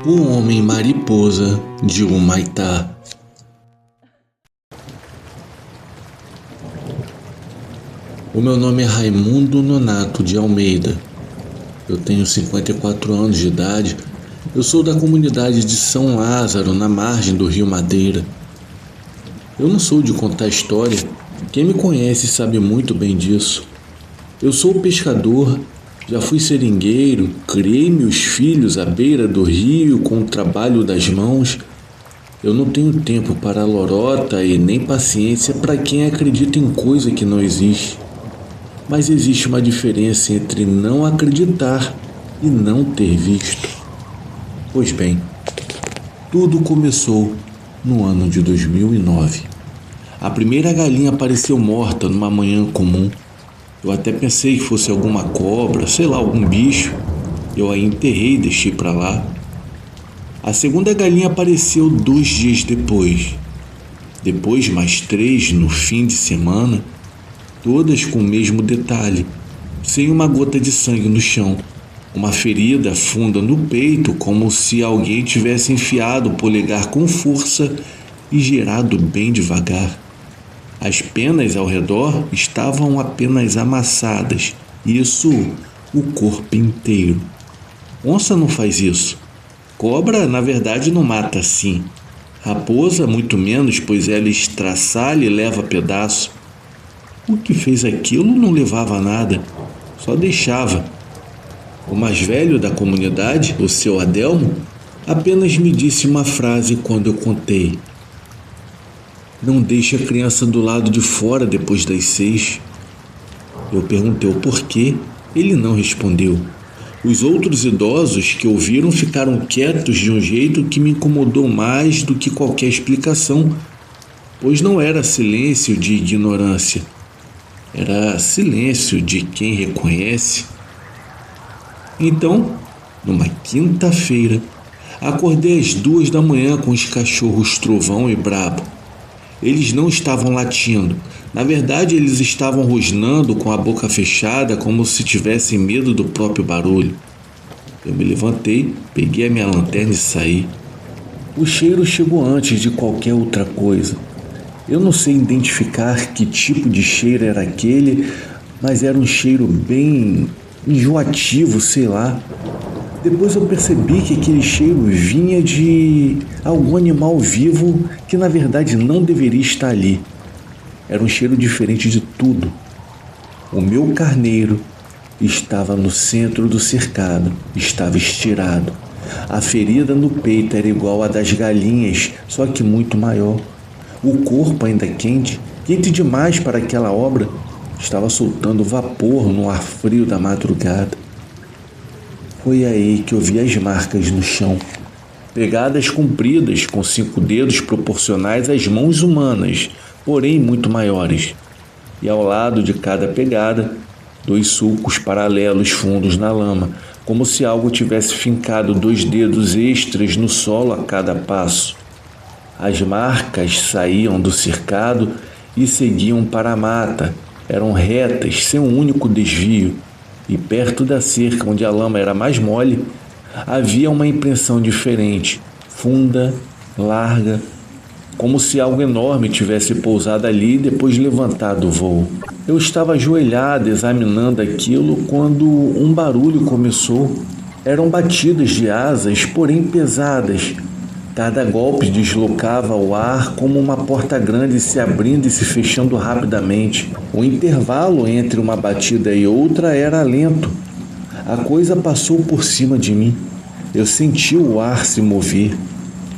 O Homem Mariposa de Humaitá. O meu nome é Raimundo Nonato de Almeida. Eu tenho 54 anos de idade. Eu sou da comunidade de São Lázaro, na margem do Rio Madeira. Eu não sou de contar história. Quem me conhece sabe muito bem disso. Eu sou pescador. Já fui seringueiro, criei meus filhos à beira do rio com o trabalho das mãos. Eu não tenho tempo para lorota e nem paciência para quem acredita em coisa que não existe. Mas existe uma diferença entre não acreditar e não ter visto. Pois bem, tudo começou no ano de 2009. A primeira galinha apareceu morta numa manhã comum. Eu até pensei que fosse alguma cobra, sei lá, algum bicho. Eu a enterrei e deixei para lá. A segunda galinha apareceu 2 dias depois. Depois mais 3 no fim de semana. Todas com o mesmo detalhe, sem uma gota de sangue no chão. Uma ferida funda no peito, como se alguém tivesse enfiado o polegar com força e girado bem devagar. As penas ao redor estavam apenas amassadas, isso o corpo inteiro. Onça não faz isso. Cobra, na verdade, não mata assim. Raposa, muito menos, pois ela estraçalha e leva pedaço. O que fez aquilo não levava a nada, só deixava. O mais velho da comunidade, o seu Adelmo, apenas me disse uma frase quando eu contei. Não deixe a criança do lado de fora depois das 6. Eu perguntei o porquê. Ele não respondeu. Os outros idosos que ouviram ficaram quietos de um jeito que me incomodou mais do que qualquer explicação, pois não era silêncio de ignorância. Era silêncio de quem reconhece. Então, numa quinta-feira, acordei às 2 da manhã com os cachorros Trovão e Brabo. Eles não estavam latindo. Na verdade, eles estavam rosnando com a boca fechada, como se tivessem medo do próprio barulho. Eu me levantei, peguei a minha lanterna e saí. O cheiro chegou antes de qualquer outra coisa. Eu não sei identificar que tipo de cheiro era aquele, mas era um cheiro bem enjoativo, sei lá. Depois eu percebi que aquele cheiro vinha de algum animal vivo que na verdade não deveria estar ali. Era um cheiro diferente de tudo. O meu carneiro estava no centro do cercado, estava estirado. A ferida no peito era igual à das galinhas, só que muito maior. O corpo ainda quente, quente demais para aquela obra, estava soltando vapor no ar frio da madrugada. Foi aí que eu vi as marcas no chão, pegadas compridas com 5 dedos proporcionais às mãos humanas, porém muito maiores. E ao lado de cada pegada, 2 sulcos paralelos fundos na lama, como se algo tivesse fincado 2 dedos extras no solo a cada passo. As marcas saíam do cercado e seguiam para a mata. Eram retas, sem um único desvio. E perto da cerca, onde a lama era mais mole, havia uma impressão diferente, funda, larga, como se algo enorme tivesse pousado ali e depois levantado o voo. Eu estava ajoelhado examinando aquilo quando um barulho começou. Eram batidas de asas, porém pesadas. Cada golpe deslocava o ar como uma porta grande se abrindo e se fechando rapidamente. O intervalo entre uma batida e outra era lento. A coisa passou por cima de mim. Eu senti o ar se mover.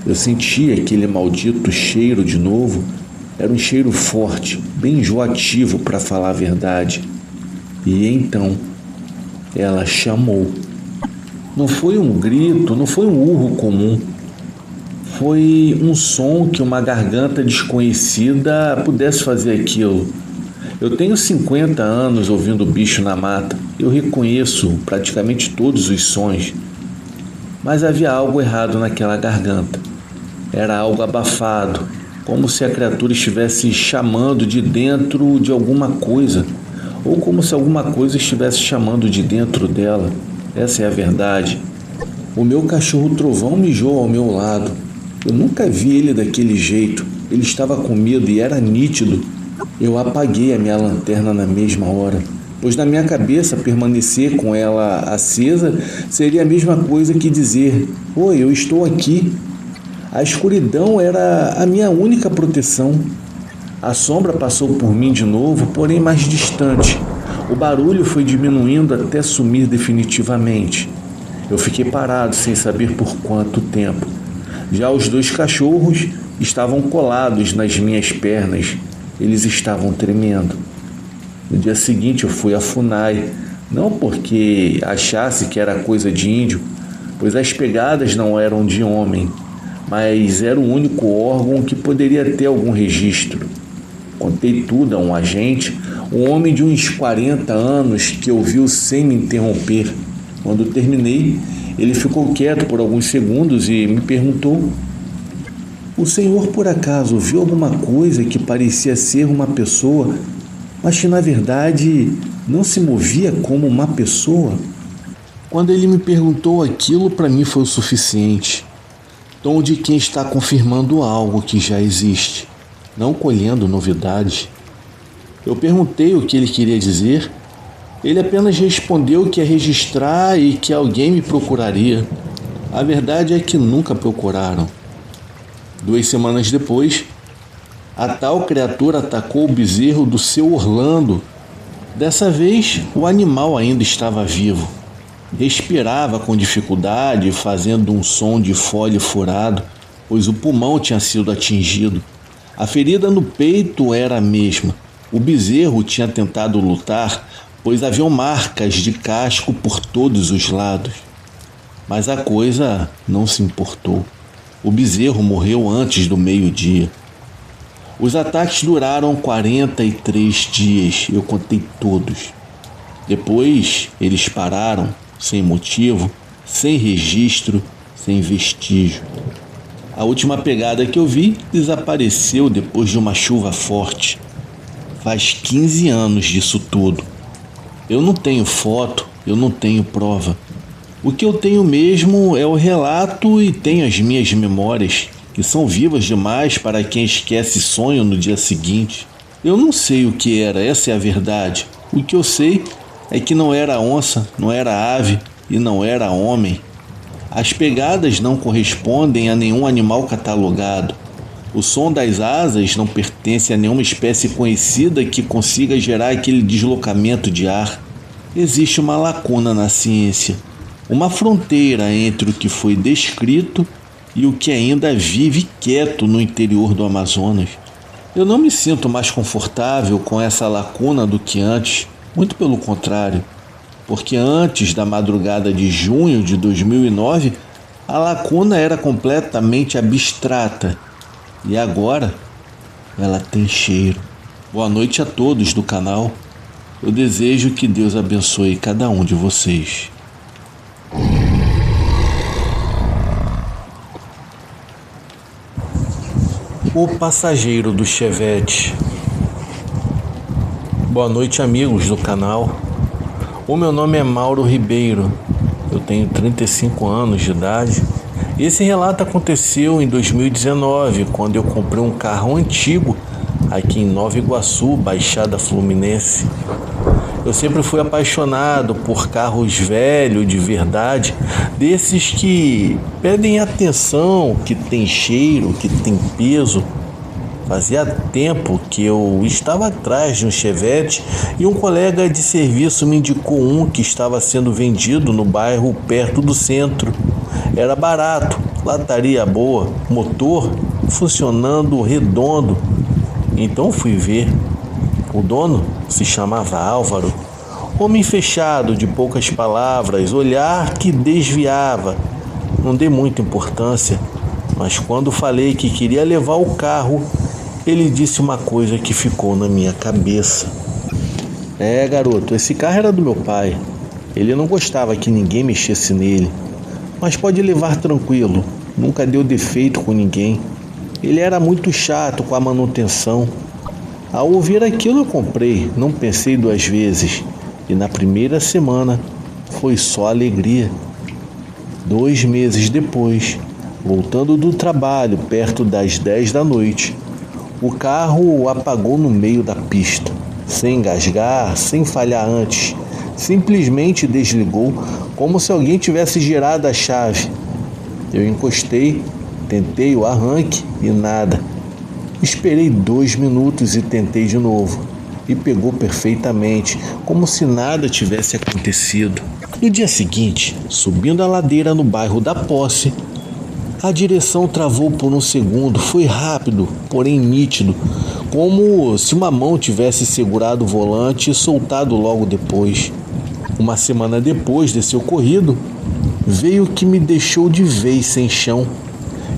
Eu senti aquele maldito cheiro de novo. Era um cheiro forte, bem enjoativo para falar a verdade. E então, ela chamou. Não foi um grito, não foi um urro comum. Foi um som que uma garganta desconhecida pudesse fazer aquilo. Eu tenho 50 anos ouvindo bicho na mata. Eu reconheço praticamente todos os sons. Mas havia algo errado naquela garganta. Era algo abafado, como se a criatura estivesse chamando de dentro de alguma coisa, ou como se alguma coisa estivesse chamando de dentro dela. Essa é a verdade. O meu cachorro Trovão mijou ao meu lado. Eu nunca vi ele daquele jeito. Ele estava com medo e era nítido. Eu apaguei a minha lanterna na mesma hora, pois na minha cabeça permanecer com ela acesa seria a mesma coisa que dizer: "Oi, eu estou aqui". A escuridão era a minha única proteção. A sombra passou por mim de novo, porém mais distante. O barulho foi diminuindo até sumir definitivamente. Eu fiquei parado sem saber por quanto tempo. Já os 2 cachorros estavam colados nas minhas pernas. Eles estavam tremendo. No dia seguinte eu fui à FUNAI, não porque achasse que era coisa de índio, pois as pegadas não eram de homem, mas era o único órgão que poderia ter algum registro. Contei tudo a um agente, um homem de uns 40 anos que ouviu sem me interromper. Quando terminei, ele ficou quieto por alguns segundos e me perguntou: "O senhor por acaso viu alguma coisa que parecia ser uma pessoa, mas que na verdade não se movia como uma pessoa?" Quando ele me perguntou aquilo, para mim foi o suficiente. Tom de quem está confirmando algo que já existe, não colhendo novidades. Eu perguntei o que ele queria dizer. Ele apenas respondeu que ia registrar e que alguém me procuraria. A verdade é que nunca procuraram. 2 semanas depois, a tal criatura atacou o bezerro do seu Orlando. Dessa vez, o animal ainda estava vivo. Respirava com dificuldade, fazendo um som de fole furado, pois o pulmão tinha sido atingido. A ferida no peito era a mesma. O bezerro tinha tentado lutar, pois haviam marcas de casco por todos os lados. Mas a coisa não se importou. O bezerro morreu antes do meio-dia. Os ataques duraram 43 dias, eu contei todos. Depois eles pararam, sem motivo, sem registro, sem vestígio. A última pegada que eu vi desapareceu depois de uma chuva forte. Faz 15 anos disso tudo. Eu não tenho foto, eu não tenho prova. O que eu tenho mesmo é o relato e tenho as minhas memórias, que são vivas demais para quem esquece sonho no dia seguinte. Eu não sei o que era, essa é a verdade. O que eu sei é que não era onça, não era ave e não era homem. As pegadas não correspondem a nenhum animal catalogado. O som das asas não pertence a nenhuma espécie conhecida que consiga gerar aquele deslocamento de ar. Existe uma lacuna na ciência, uma fronteira entre o que foi descrito e o que ainda vive quieto no interior do Amazonas. Eu não me sinto mais confortável com essa lacuna do que antes, muito pelo contrário, porque antes da madrugada de junho de 2009, a lacuna era completamente abstrata e agora ela tem cheiro. Boa noite a todos do canal. Eu desejo que Deus abençoe cada um de vocês. O passageiro do Chevette. Boa noite, amigos do canal. O meu nome é Mauro Ribeiro. Eu tenho 35 anos de idade. Esse relato aconteceu em 2019, quando eu comprei um carro antigo aqui em Nova Iguaçu, Baixada Fluminense. Eu sempre fui apaixonado por carros velhos de verdade, desses que pedem atenção, que tem cheiro, que tem peso. Fazia tempo que eu estava atrás de um Chevette e um colega de serviço me indicou um que estava sendo vendido no bairro perto do centro. Era barato, lataria boa, motor funcionando redondo. Então fui ver. O dono se chamava Álvaro. Homem fechado, de poucas palavras, olhar que desviava. Não dei muita importância, mas quando falei que queria levar o carro, ele disse uma coisa que ficou na minha cabeça. Garoto, esse carro era do meu pai. Ele não gostava que ninguém mexesse nele. Mas pode levar tranquilo, nunca deu defeito com ninguém. Ele era muito chato com a manutenção. Ao ouvir aquilo eu comprei, não pensei 2 vezes. E na primeira semana foi só alegria. 2 meses depois, voltando do trabalho perto das 10 da noite, o carro apagou no meio da pista, sem engasgar, sem falhar antes. Simplesmente desligou, como se alguém tivesse girado a chave. Eu encostei, tentei o arranque e nada. Esperei 2 minutos e tentei de novo. E pegou perfeitamente, como se nada tivesse acontecido. No dia seguinte, subindo a ladeira no bairro da Posse, a direção travou por um segundo. Foi rápido, porém nítido, como se uma mão tivesse segurado o volante e soltado logo depois. Uma semana depois desse ocorrido, veio o que me deixou de vez sem chão.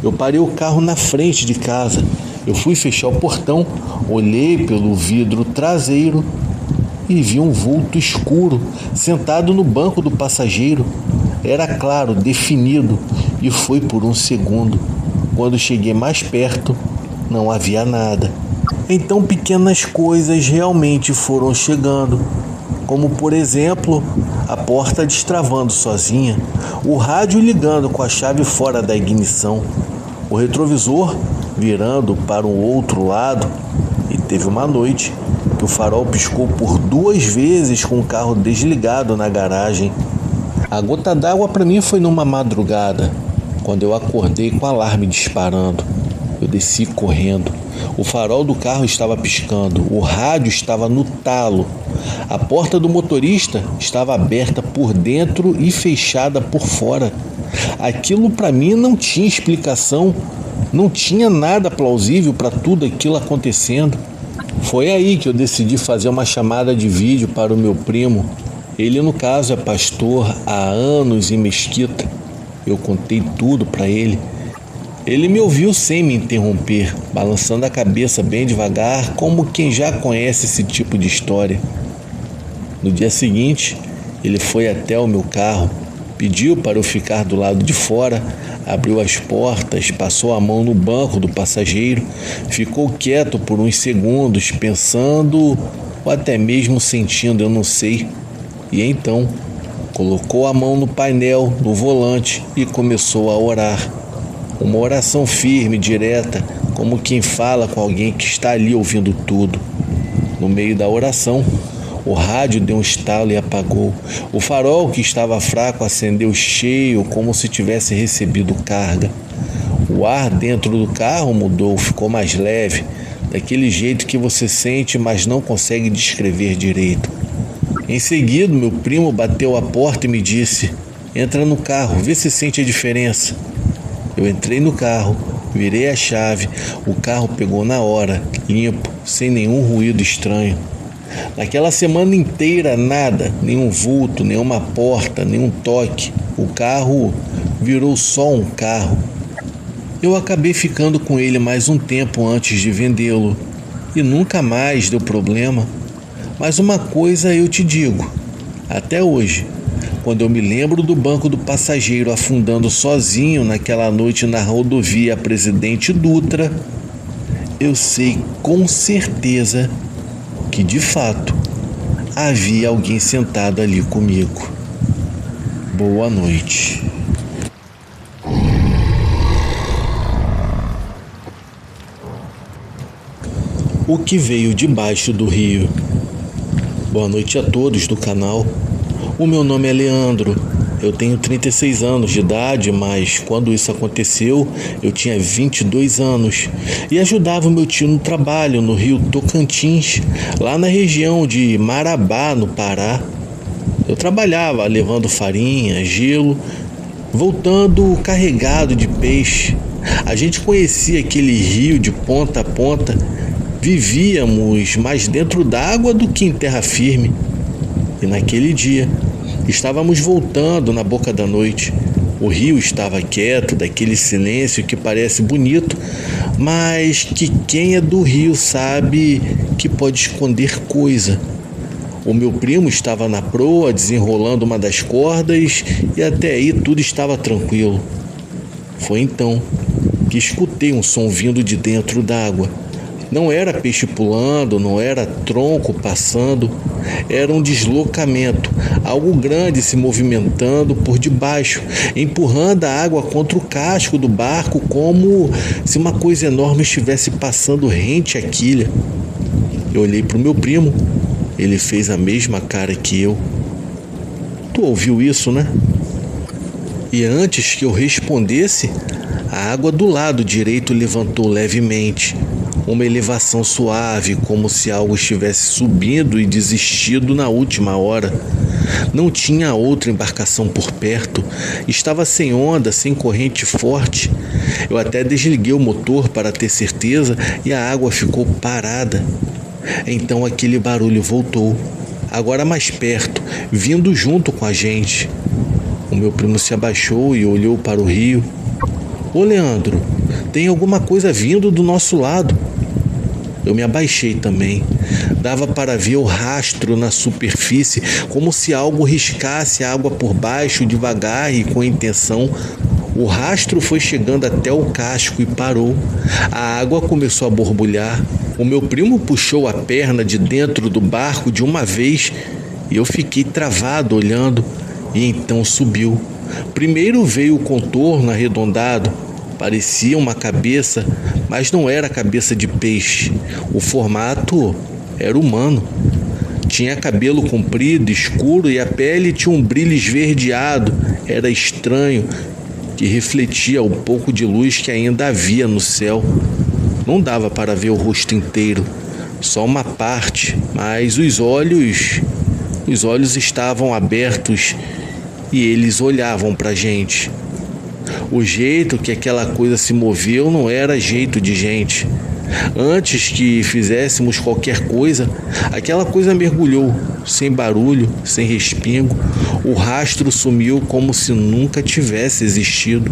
Eu parei o carro na frente de casa. Eu fui fechar o portão, olhei pelo vidro traseiro e vi um vulto escuro sentado no banco do passageiro. Era claro, definido, e foi por um segundo. Quando cheguei mais perto, não havia nada. Então pequenas coisas realmente foram chegando, como por exemplo, a porta destravando sozinha, o rádio ligando com a chave fora da ignição, o retrovisor virando para o outro lado, e teve uma noite que o farol piscou por 2 vezes com o carro desligado na garagem. A gota d'água para mim foi numa madrugada, quando eu acordei com o alarme disparando. Eu desci correndo. O farol do carro estava piscando, o rádio estava no talo. A porta do motorista estava aberta por dentro e fechada por fora. Aquilo para mim não tinha explicação, não tinha nada plausível para tudo aquilo acontecendo. Foi aí que eu decidi fazer uma chamada de vídeo para o meu primo. Ele, no caso, é pastor há anos em Mesquita. Eu contei tudo para ele. Ele me ouviu sem me interromper, balançando a cabeça bem devagar, como quem já conhece esse tipo de história. No dia seguinte, ele foi até o meu carro, pediu para eu ficar do lado de fora, abriu as portas, passou a mão no banco do passageiro, ficou quieto por uns segundos, pensando ou até mesmo sentindo, eu não sei. E então, colocou a mão no painel, no volante e começou a orar. Uma oração firme, direta, como quem fala com alguém que está ali ouvindo tudo. No meio da oração, o rádio deu um estalo e apagou. O farol, que estava fraco, acendeu cheio, como se tivesse recebido carga. O ar dentro do carro mudou, ficou mais leve, daquele jeito que você sente, mas não consegue descrever direito. Em seguida, meu primo bateu a porta e me disse: "Entra no carro, vê se sente a diferença." Eu entrei no carro, virei a chave, o carro pegou na hora, limpo, sem nenhum ruído estranho. Naquela semana inteira, nada, nenhum vulto, nenhuma porta, nenhum toque. O carro virou só um carro. Eu acabei ficando com ele mais um tempo antes de vendê-lo e nunca mais deu problema. Mas uma coisa eu te digo, até hoje, quando eu me lembro do banco do passageiro afundando sozinho naquela noite na rodovia Presidente Dutra, eu sei com certeza que, de fato, havia alguém sentado ali comigo. Boa noite. O que veio debaixo do rio? Boa noite a todos do canal. O meu nome é Leandro, eu tenho 36 anos de idade, mas quando isso aconteceu eu tinha 22 anos e ajudava o meu tio no trabalho no rio Tocantins, lá na região de Marabá, no Pará. Eu trabalhava levando farinha, gelo, voltando carregado de peixe. A gente conhecia aquele rio de ponta a ponta, vivíamos mais dentro d'água do que em terra firme. E naquele dia, estávamos voltando na boca da noite. O rio estava quieto, daquele silêncio que parece bonito, mas que quem é do rio sabe que pode esconder coisa. O meu primo estava na proa, desenrolando uma das cordas, e até aí tudo estava tranquilo. Foi então que escutei um som vindo de dentro d'água. Não era peixe pulando, não era tronco passando, era um deslocamento, algo grande se movimentando por debaixo, empurrando a água contra o casco do barco como se uma coisa enorme estivesse passando rente à quilha. Eu olhei para o meu primo, ele fez a mesma cara que eu. Tu ouviu isso, né? E antes que eu respondesse, a água do lado direito levantou levemente, uma elevação suave, como se algo estivesse subindo e desistido na última hora. Não tinha outra embarcação por perto, estava sem onda, sem corrente forte. Eu até desliguei o motor para ter certeza e a água ficou parada. Então aquele barulho voltou, agora mais perto, vindo junto com a gente. O meu primo se abaixou e olhou para o rio. Ô Leandro, tem alguma coisa vindo do nosso lado. Eu me abaixei também. Dava para ver o rastro na superfície, como se algo riscasse a água por baixo devagar e com intenção. O rastro foi chegando até o casco e parou. A água começou a borbulhar. O meu primo puxou a perna de dentro do barco de uma vez e eu fiquei travado olhando. E então subiu. Primeiro veio o contorno arredondado. Parecia uma cabeça, mas não era cabeça de peixe. O formato era humano. Tinha cabelo comprido, escuro e a pele tinha um brilho esverdeado. Era estranho, que refletia o pouco de luz que ainda havia no céu. Não dava para ver o rosto inteiro, só uma parte, mas os olhos estavam abertos e eles olhavam para a gente. O jeito que aquela coisa se moveu não era jeito de gente. Antes que fizéssemos qualquer coisa, aquela coisa mergulhou, sem barulho, sem respingo. O rastro sumiu como se nunca tivesse existido.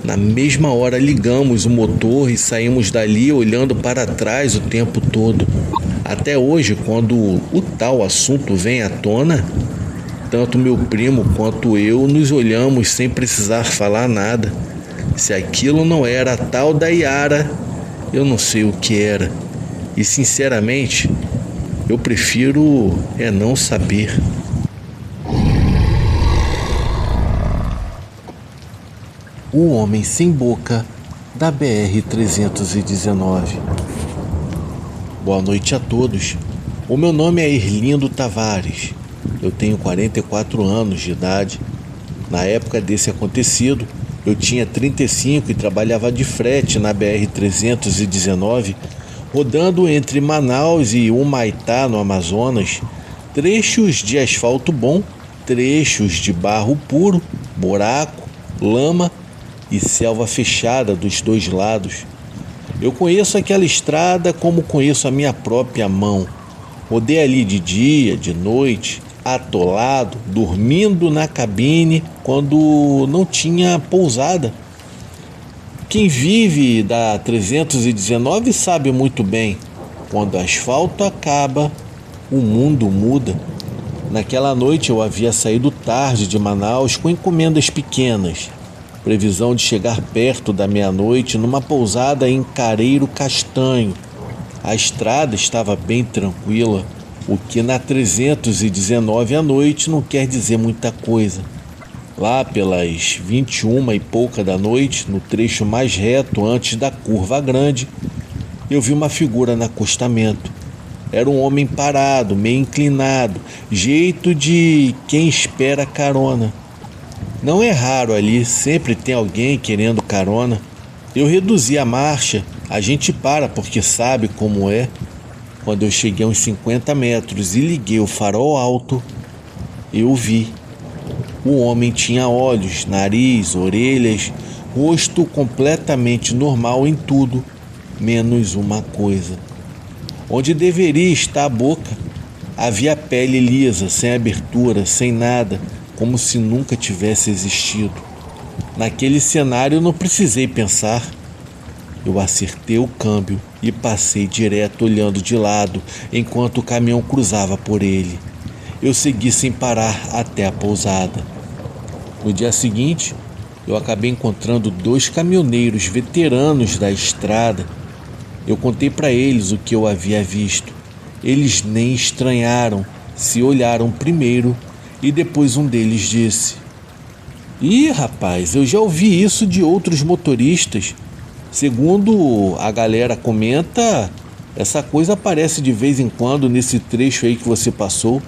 Na mesma hora ligamos o motor e saímos dali olhando para trás o tempo todo. Até hoje, quando o tal assunto vem à tona, tanto meu primo quanto eu nos olhamos sem precisar falar nada. Se aquilo não era a tal da Yara, eu não sei o que era. E sinceramente, eu prefiro não saber. O Homem Sem Boca da BR-319. Boa noite a todos. O meu nome é Erlindo Tavares. Eu tenho 44 anos de idade. Na época desse acontecido, eu tinha 35 e trabalhava de frete na BR-319, rodando entre Manaus e Humaitá, no Amazonas, trechos de asfalto bom, trechos de barro puro, buraco, lama e selva fechada dos dois lados. Eu conheço aquela estrada como conheço a minha própria mão. Rodei ali de dia, de noite, atolado, dormindo na cabine quando não tinha pousada. Quem vive da 319 sabe muito bem, quando o asfalto acaba, o mundo muda. Naquela noite eu havia saído tarde de Manaus com encomendas pequenas. Previsão de chegar perto da meia-noite numa pousada em Careiro Castanho. A estrada estava bem tranquila, o que na 319 à noite não quer dizer muita coisa. Lá pelas 21 e pouca da noite, no trecho mais reto antes da curva grande, eu vi uma figura no acostamento. Era um homem parado, meio inclinado, jeito de quem espera carona. Não é raro ali, sempre tem alguém querendo carona. Eu reduzi a marcha, a gente para porque sabe como é. Quando eu cheguei a uns 50 metros e liguei o farol alto, eu vi. O homem tinha olhos, nariz, orelhas, rosto completamente normal em tudo, menos uma coisa. Onde deveria estar a boca, havia pele lisa, sem abertura, sem nada, como se nunca tivesse existido. Naquele cenário eu não precisei pensar. Eu acertei o câmbio e passei direto olhando de lado enquanto o caminhão cruzava por ele. Eu segui sem parar até a pousada. No dia seguinte, eu acabei encontrando 2 caminhoneiros veteranos da estrada. Eu contei para eles o que eu havia visto. Eles nem estranharam, se olharam primeiro e depois um deles disse: "Ih, rapaz, eu já ouvi isso de outros motoristas. Segundo a galera comenta, essa coisa aparece de vez em quando nesse trecho aí que você passou.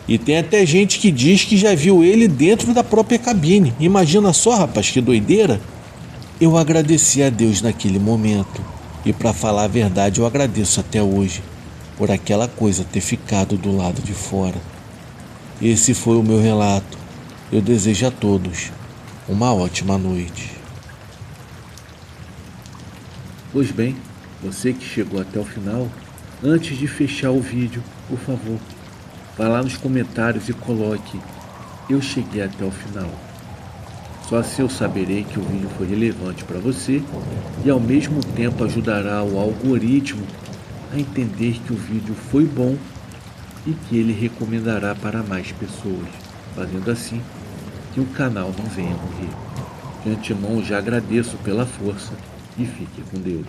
E tem até gente que diz que já viu ele dentro da própria cabine. Imagina só, rapaz, que doideira." Eu agradeci a Deus naquele momento. E para falar a verdade, eu agradeço até hoje por aquela coisa ter ficado do lado de fora. Esse foi o meu relato. Eu desejo a todos uma ótima noite. Pois bem, você que chegou até o final, antes de fechar o vídeo, por favor, vá lá nos comentários e coloque: "Eu cheguei até o final." Só assim eu saberei que o vídeo foi relevante para você e ao mesmo tempo ajudará o algoritmo a entender que o vídeo foi bom e que ele recomendará para mais pessoas, fazendo assim que o canal não venha morrer. De antemão já agradeço pela força e fique com Deus.